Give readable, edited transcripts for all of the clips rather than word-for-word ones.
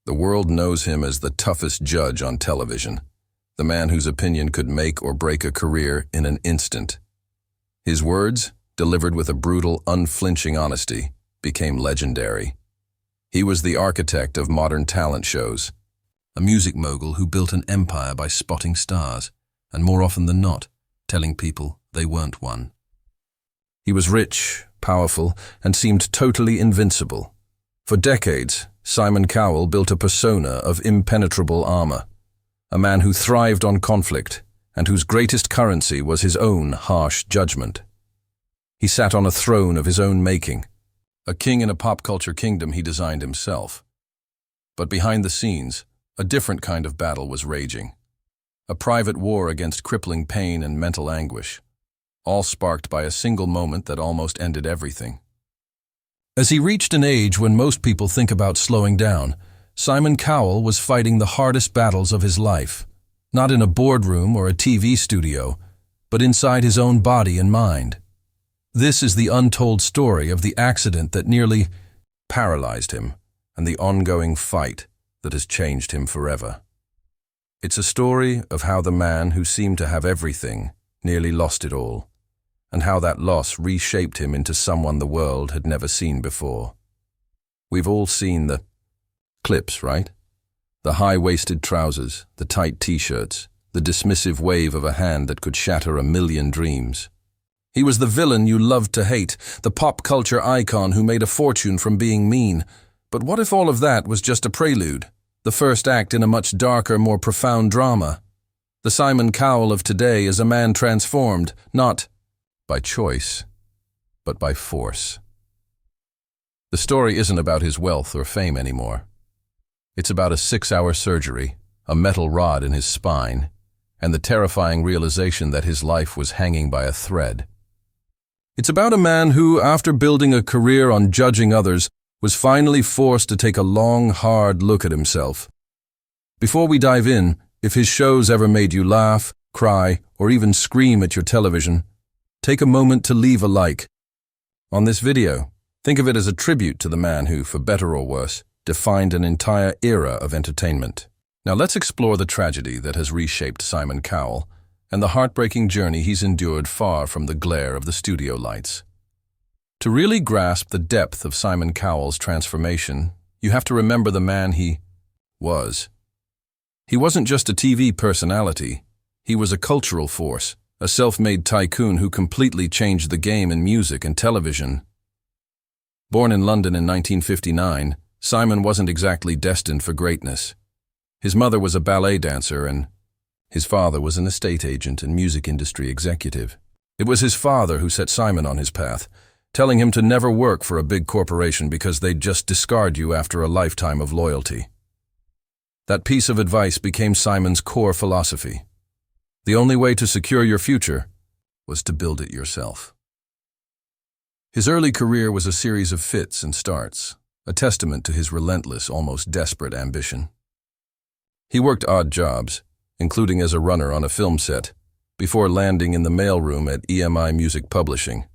The world knows him as the toughest judge on television, the man whose opinion could make or break a career in an instant. His words, delivered with a brutal, unflinching honesty, became legendary. He was the architect of modern talent shows, a music mogul who built an empire by spotting stars, and more often than not, telling people they weren't one. He was rich, powerful, and seemed totally invincible. For decades, Simon Cowell built a persona of impenetrable armor, a man who thrived on conflict and whose greatest currency was his own harsh judgment. He sat on a throne of his own making, a king in a pop culture kingdom he designed himself. But behind the scenes, a different kind of battle was raging, a private war against crippling pain and mental anguish, all sparked by a single moment that almost ended everything. As he reached an age when most people think about slowing down, Simon Cowell was fighting the hardest battles of his life, not in a boardroom or a TV studio, but inside his own body and mind. This is the untold story of the accident that nearly paralyzed him and the ongoing fight that has changed him forever. It's a story of how the man who seemed to have everything nearly lost it all, and how that loss reshaped him into someone the world had never seen before. We've all seen the clips, right? The high-waisted trousers, the tight t-shirts, the dismissive wave of a hand that could shatter a million dreams. He was the villain you loved to hate, the pop culture icon who made a fortune from being mean. But what if all of that was just a prelude, the first act in a much darker, more profound drama? The Simon Cowell of today is a man transformed, not by choice, but by force. The story isn't about his wealth or fame anymore. It's about a 6-hour surgery, a metal rod in his spine, and the terrifying realization that his life was hanging by a thread. It's about a man who, after building a career on judging others, was finally forced to take a long, hard look at himself. Before we dive in, if his shows ever made you laugh, cry, or even scream at your television, take a moment to leave a like on this video. Think of it as a tribute to the man who, for better or worse, defined an entire era of entertainment. Now let's explore the tragedy that has reshaped Simon Cowell and the heartbreaking journey he's endured far from the glare of the studio lights. To really grasp the depth of Simon Cowell's transformation, you have to remember the man he was. He wasn't just a TV personality, he was a cultural force, a self-made tycoon who completely changed the game in music and television. Born in London in 1959, Simon wasn't exactly destined for greatness. His mother was a ballet dancer and his father was an estate agent and music industry executive. It was his father who set Simon on his path, telling him to never work for a big corporation because they'd just discard you after a lifetime of loyalty. That piece of advice became Simon's core philosophy. The only way to secure your future was to build it yourself. His early career was a series of fits and starts, a testament to his relentless, almost desperate ambition. He worked odd jobs, including as a runner on a film set, before landing in the mailroom at EMI Music Publishing.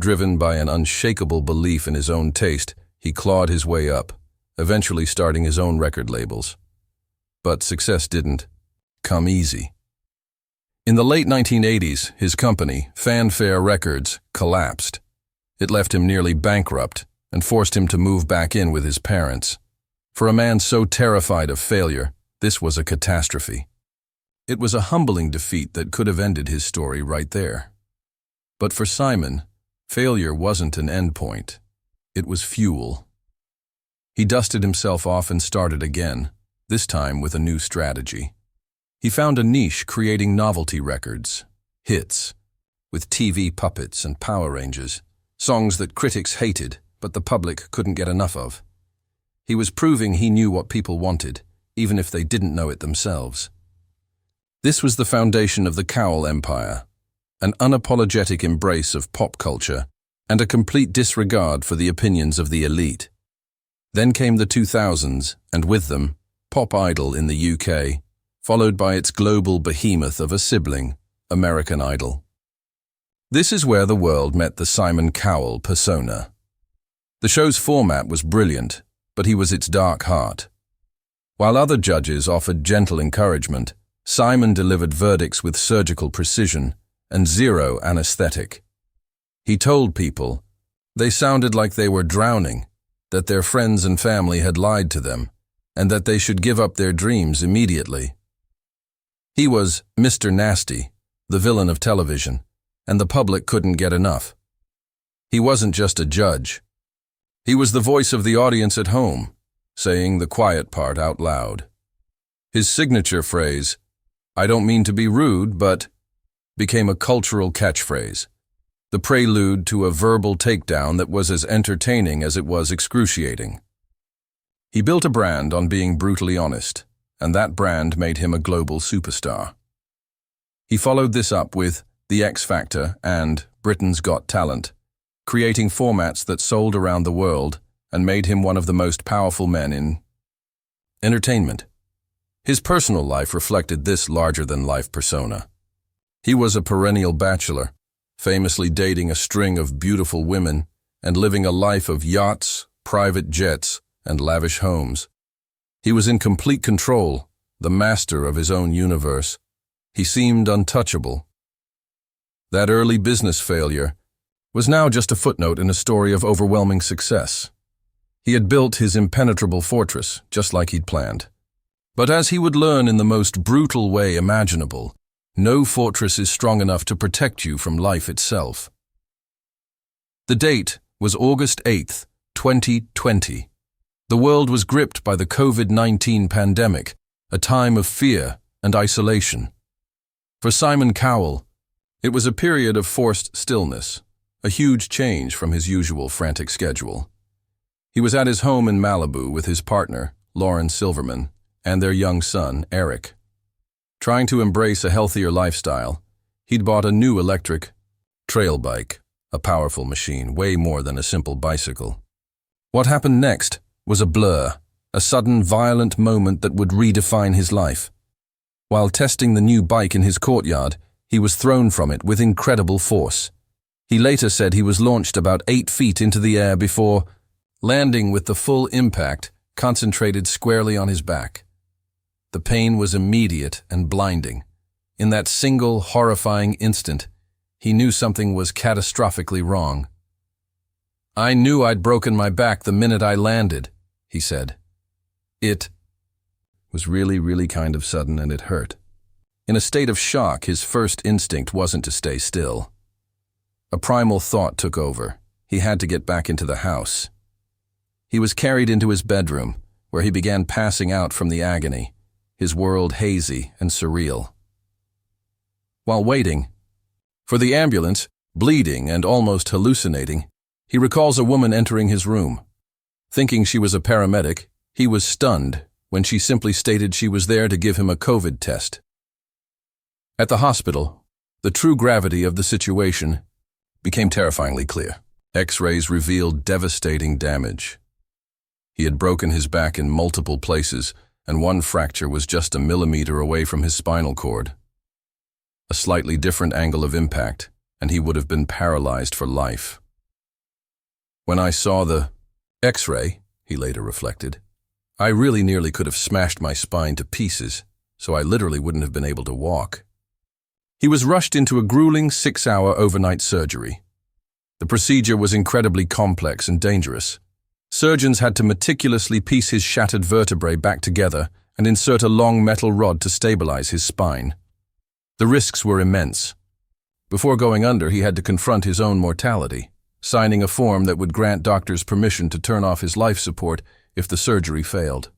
Driven by an unshakable belief in his own taste, he clawed his way up, eventually starting his own record labels. But success didn't come easy. In the late 1980s, his company, Fanfare Records, collapsed. It left him nearly bankrupt and forced him to move back in with his parents. For a man so terrified of failure, this was a catastrophe. It was a humbling defeat that could have ended his story right there. But for Simon, failure wasn't an endpoint. It was fuel. He dusted himself off and started again, this time with a new strategy. He found a niche creating novelty records, hits, with TV puppets and Power Rangers, songs that critics hated but the public couldn't get enough of. He was proving he knew what people wanted, even if they didn't know it themselves. This was the foundation of the Cowell empire, an unapologetic embrace of pop culture and a complete disregard for the opinions of the elite. Then came the 2000s, and with them, Pop Idol in the UK, followed by its global behemoth of a sibling, American Idol. This is where the world met the Simon Cowell persona. The show's format was brilliant, but he was its dark heart. While other judges offered gentle encouragement, Simon delivered verdicts with surgical precision and zero anesthetic. He told people they sounded like they were drowning, that their friends and family had lied to them, and that they should give up their dreams immediately. He was Mr. Nasty, the villain of television, and the public couldn't get enough. He wasn't just a judge. He was the voice of the audience at home, saying the quiet part out loud. His signature phrase, "I don't mean to be rude, but," became a cultural catchphrase, the prelude to a verbal takedown that was as entertaining as it was excruciating. He built a brand on being brutally honest, and that brand made him a global superstar. He followed this up with The X Factor and Britain's Got Talent, creating formats that sold around the world and made him one of the most powerful men in entertainment. His personal life reflected this larger-than-life persona. He was a perennial bachelor, famously dating a string of beautiful women and living a life of yachts, private jets, and lavish homes. He was in complete control, the master of his own universe. He seemed untouchable. That early business failure was now just a footnote in a story of overwhelming success. He had built his impenetrable fortress, just like he'd planned. But as he would learn in the most brutal way imaginable, no fortress is strong enough to protect you from life itself. The date was August 8th, 2020. The world was gripped by the COVID-19 pandemic, a time of fear and isolation. For Simon Cowell, it was a period of forced stillness, a huge change from his usual frantic schedule. He was at his home in Malibu with his partner, Lauren Silverman, and their young son, Eric. Trying to embrace a healthier lifestyle, he'd bought a new electric trail bike, a powerful machine, way more than a simple bicycle. What happened next was a blur, a sudden violent moment that would redefine his life. While testing the new bike in his courtyard, he was thrown from it with incredible force. He later said he was launched about 8 feet into the air before landing with the full impact concentrated squarely on his back. The pain was immediate and blinding. In that single, horrifying instant, he knew something was catastrophically wrong. "I knew I'd broken my back the minute I landed," he said. It was really kind of sudden, and it hurt. In a state of shock, his first instinct wasn't to stay still. A primal thought took over. He had to get back into the house. He was carried into his bedroom, where he began passing out from the agony, his world hazy and surreal. While waiting for the ambulance, bleeding and almost hallucinating, he recalls a woman entering his room. Thinking she was a paramedic, he was stunned when she simply stated she was there to give him a COVID test. At the hospital, the true gravity of the situation became terrifyingly clear. X-rays revealed devastating damage. He had broken his back in multiple places, and one fracture was just a millimeter away from his spinal cord. A slightly different angle of impact, and he would have been paralyzed for life. "When I saw the X-ray," he later reflected, "I really nearly could have smashed my spine to pieces, so I literally wouldn't have been able to walk." He was rushed into a grueling 6-hour overnight surgery. The procedure was incredibly complex and dangerous. Surgeons had to meticulously piece his shattered vertebrae back together and insert a long metal rod to stabilize his spine. The risks were immense. Before going under, he had to confront his own mortality, signing a form that would grant doctors permission to turn off his life support if the surgery failed.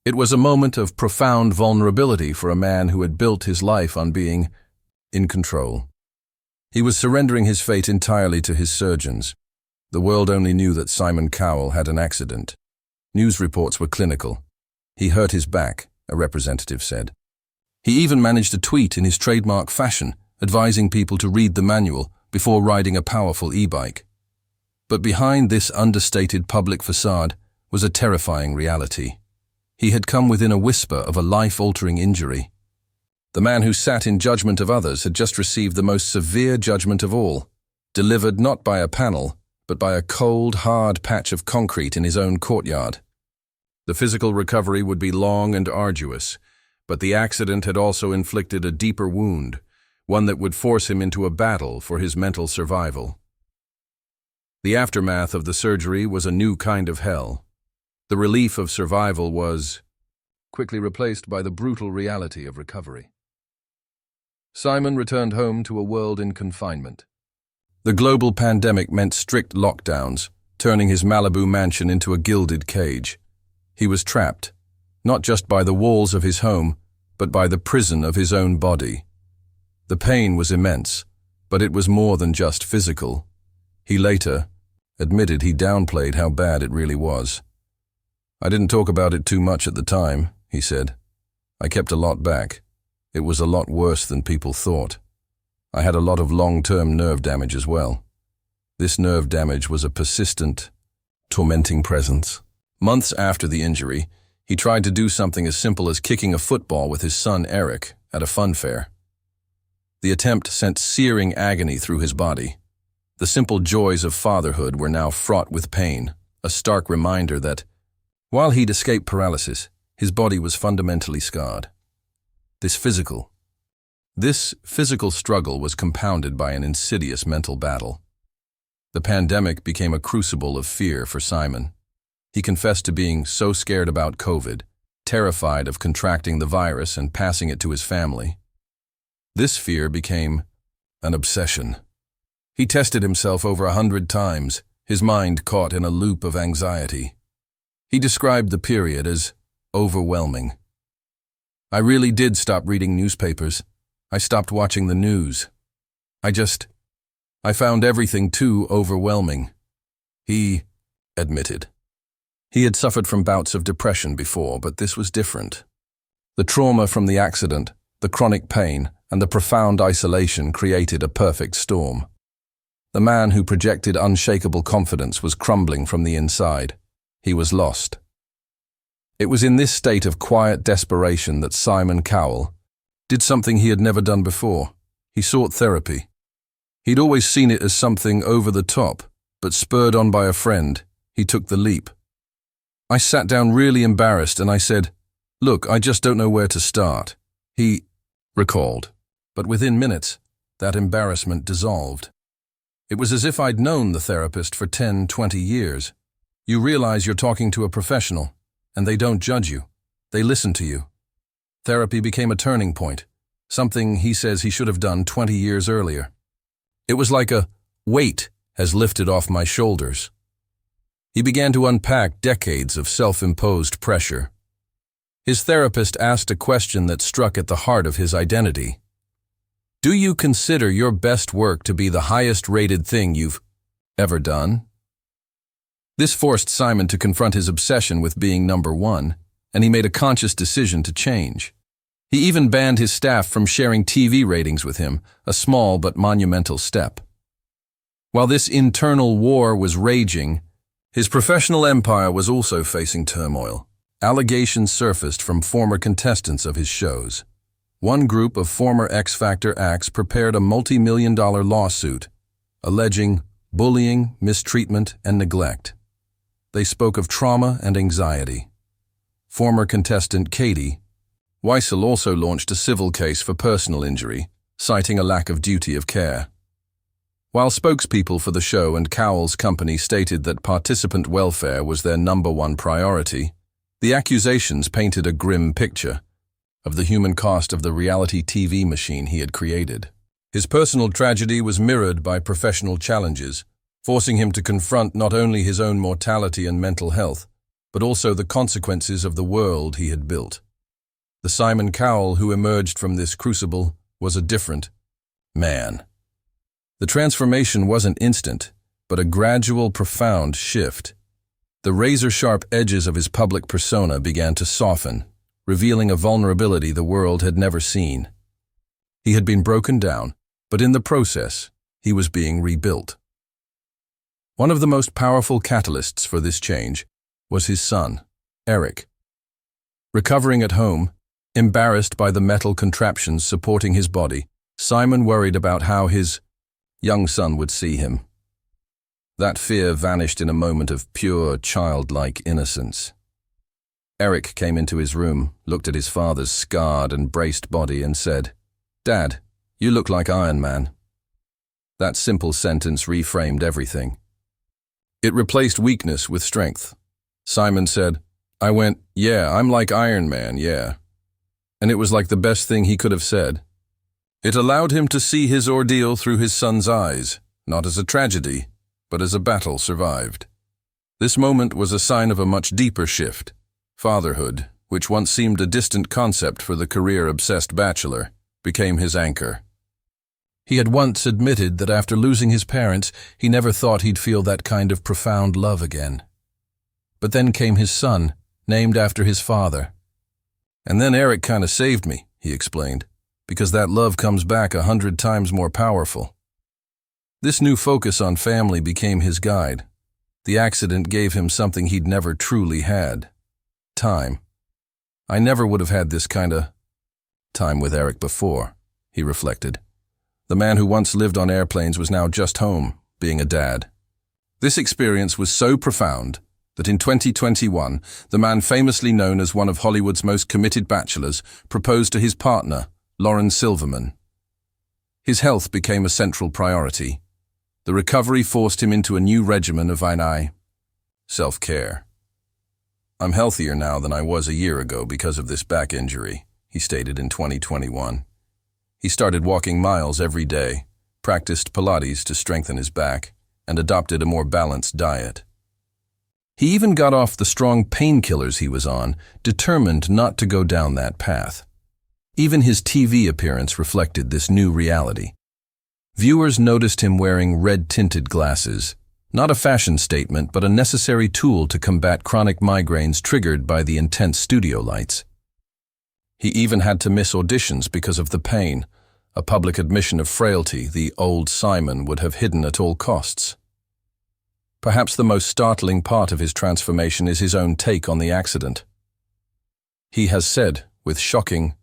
It was a moment of profound vulnerability for a man who had built his life on being in control. He was surrendering his fate entirely to his surgeons. The world only knew that Simon Cowell had an accident. News reports were clinical. He hurt his back, a representative said. He even managed to tweet in his trademark fashion, advising people to read the manual before riding a powerful e-bike. But behind this understated public facade was a terrifying reality. He had come within a whisper of a life-altering injury. The man who sat in judgment of others had just received the most severe judgment of all, delivered not by a panel, but by a cold, hard patch of concrete in his own courtyard. The physical recovery would be long and arduous, but the accident had also inflicted a deeper wound, one that would force him into a battle for his mental survival. The aftermath of the surgery was a new kind of hell. The relief of survival was quickly replaced by the brutal reality of recovery. Simon returned home to a world in confinement. The global pandemic meant strict lockdowns, turning his Malibu mansion into a gilded cage. He was trapped, not just by the walls of his home, but by the prison of his own body. The pain was immense, but it was more than just physical. He later admitted he downplayed how bad it really was. "I didn't talk about it too much at the time," he said. "I kept a lot back. It was a lot worse than people thought. I had a lot of long-term nerve damage as well. This nerve damage was a persistent, tormenting presence." Months after the injury, he tried to do something as simple as kicking a football with his son Eric at a fun fair. The attempt sent searing agony through his body. The simple joys of fatherhood were now fraught with pain, a stark reminder that, while he'd escaped paralysis, his body was fundamentally scarred. This physical struggle was compounded by an insidious mental battle. The pandemic became a crucible of fear for Simon. He confessed to being so scared about COVID, terrified of contracting the virus and passing it to his family. This fear became an obsession. He tested himself over 100 times, his mind caught in a loop of anxiety. He described the period as overwhelming. "I really did stop reading newspapers. I stopped watching the news. I found everything too overwhelming," he admitted. He had suffered from bouts of depression before, but this was different. The trauma from the accident, the chronic pain, and the profound isolation created a perfect storm. The man who projected unshakable confidence was crumbling from the inside. He was lost. It was in this state of quiet desperation that Simon Cowell did something he had never done before. He sought therapy. He'd always seen it as something over the top, but spurred on by a friend, he took the leap. "I sat down really embarrassed and I said, 'Look, I just don't know where to start,'" he recalled. But within minutes, that embarrassment dissolved. It was as if I'd known the therapist for 10, 20 years. You realize you're talking to a professional, and they don't judge you. They listen to you. Therapy became a turning point, something he says he should have done 20 years earlier. It was like a weight has lifted off my shoulders. He began to unpack decades of self-imposed pressure. His therapist asked a question that struck at the heart of his identity. "Do you consider your best work to be the highest-rated thing you've ever done?" This forced Simon to confront his obsession with being number one, and he made a conscious decision to change. He even banned his staff from sharing TV ratings with him, a small but monumental step. While this internal war was raging, his professional empire was also facing turmoil. Allegations surfaced from former contestants of his shows. One group of former X Factor acts prepared a multi-million-dollar lawsuit, alleging bullying, mistreatment, and neglect. They spoke of trauma and anxiety. Former contestant Katie Weissel also launched a civil case for personal injury, citing a lack of duty of care. While spokespeople for the show and Cowell's company stated that participant welfare was their #1 priority, the accusations painted a grim picture of the human cost of the reality TV machine he had created. His personal tragedy was mirrored by professional challenges, forcing him to confront not only his own mortality and mental health, but also the consequences of the world he had built. The Simon Cowell who emerged from this crucible was a different man. The transformation wasn't instant, but a gradual, profound shift. The razor-sharp edges of his public persona began to soften, revealing a vulnerability the world had never seen. He had been broken down, but in the process, he was being rebuilt. One of the most powerful catalysts for this change was his son, Eric. Recovering at home, embarrassed by the metal contraptions supporting his body, Simon worried about how his young son would see him. That fear vanished in a moment of pure, childlike innocence. Eric came into his room, looked at his father's scarred and braced body and said, "Dad, you look like Iron Man." That simple sentence reframed everything. It replaced weakness with strength. Simon said, "I went, yeah, I'm like Iron Man, yeah." And it was like the best thing he could have said. It allowed him to see his ordeal through his son's eyes, not as a tragedy, but as a battle survived. This moment was a sign of a much deeper shift. Fatherhood, which once seemed a distant concept for the career-obsessed bachelor, became his anchor. He had once admitted that after losing his parents, he never thought he'd feel that kind of profound love again. But then came his son, named after his father. "And then Eric kind of saved me," he explained, "because that love comes back 100 times more powerful." This new focus on family became his guide. The accident gave him something he'd never truly had. Time. "I never would have had this kind of time with Eric before," he reflected. The man who once lived on airplanes was now just home, being a dad. This experience was so profound that in 2021, the man famously known as one of Hollywood's most committed bachelors proposed to his partner, Lauren Silverman. His health became a central priority. The recovery forced him into a new regimen of self-care. "I'm healthier now than I was a year ago because of this back injury," he stated in 2021. He started walking miles every day, practiced Pilates to strengthen his back, and adopted a more balanced diet. He even got off the strong painkillers he was on, determined not to go down that path. Even his TV appearance reflected this new reality. Viewers noticed him wearing red-tinted glasses, not a fashion statement but a necessary tool to combat chronic migraines triggered by the intense studio lights. He even had to miss auditions because of the pain, a public admission of frailty the old Simon would have hidden at all costs. Perhaps the most startling part of his transformation is his own take on the accident. He has said, with shocking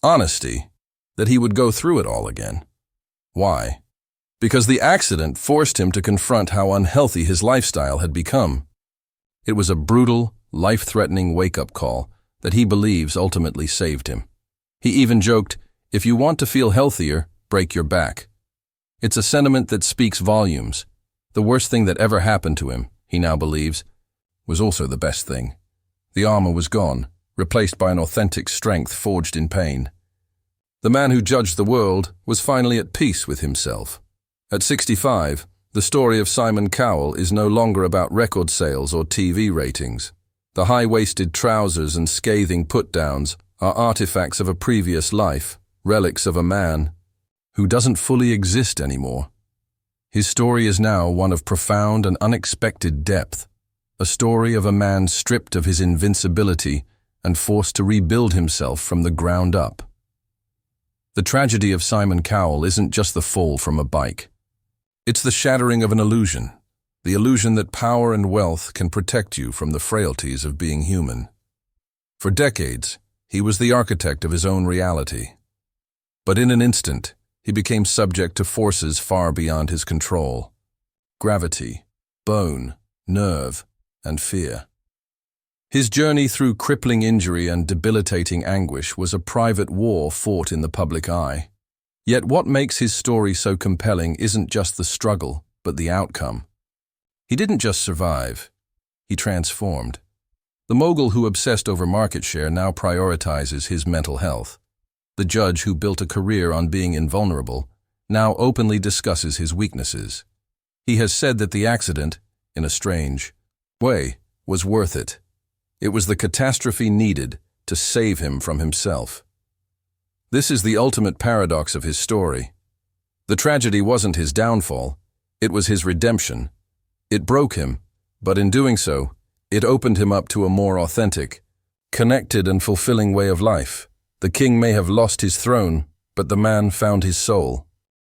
honesty, that he would go through it all again. Why? Because the accident forced him to confront how unhealthy his lifestyle had become. It was a brutal, life-threatening wake-up call that he believes ultimately saved him. He even joked, "If you want to feel healthier, break your back." It's a sentiment that speaks volumes. The worst thing that ever happened to him, he now believes, was also the best thing. The armor was gone, replaced by an authentic strength forged in pain. The man who judged the world was finally at peace with himself. At 65, the story of Simon Cowell is no longer about record sales or TV ratings. The high-waisted trousers and scathing put-downs are artifacts of a previous life, relics of a man who doesn't fully exist anymore. His story is now one of profound and unexpected depth, a story of a man stripped of his invincibility and forced to rebuild himself from the ground up. The tragedy of Simon Cowell isn't just the fall from a bike. It's the shattering of an illusion, the illusion that power and wealth can protect you from the frailties of being human. For decades, he was the architect of his own reality. But in an instant, he became subject to forces far beyond his control. Gravity, bone, nerve, and fear. His journey through crippling injury and debilitating anguish was a private war fought in the public eye. Yet what makes his story so compelling isn't just the struggle, but the outcome. He didn't just survive, he transformed. The mogul who obsessed over market share now prioritizes his mental health. The judge who built a career on being invulnerable now openly discusses his weaknesses. He has said that the accident, in a strange way, was worth it. It was the catastrophe needed to save him from himself. This is the ultimate paradox of his story. The tragedy wasn't his downfall, it was his redemption. It broke him, but in doing so, it opened him up to a more authentic, connected and fulfilling way of life. The king may have lost his throne, but the man found his soul.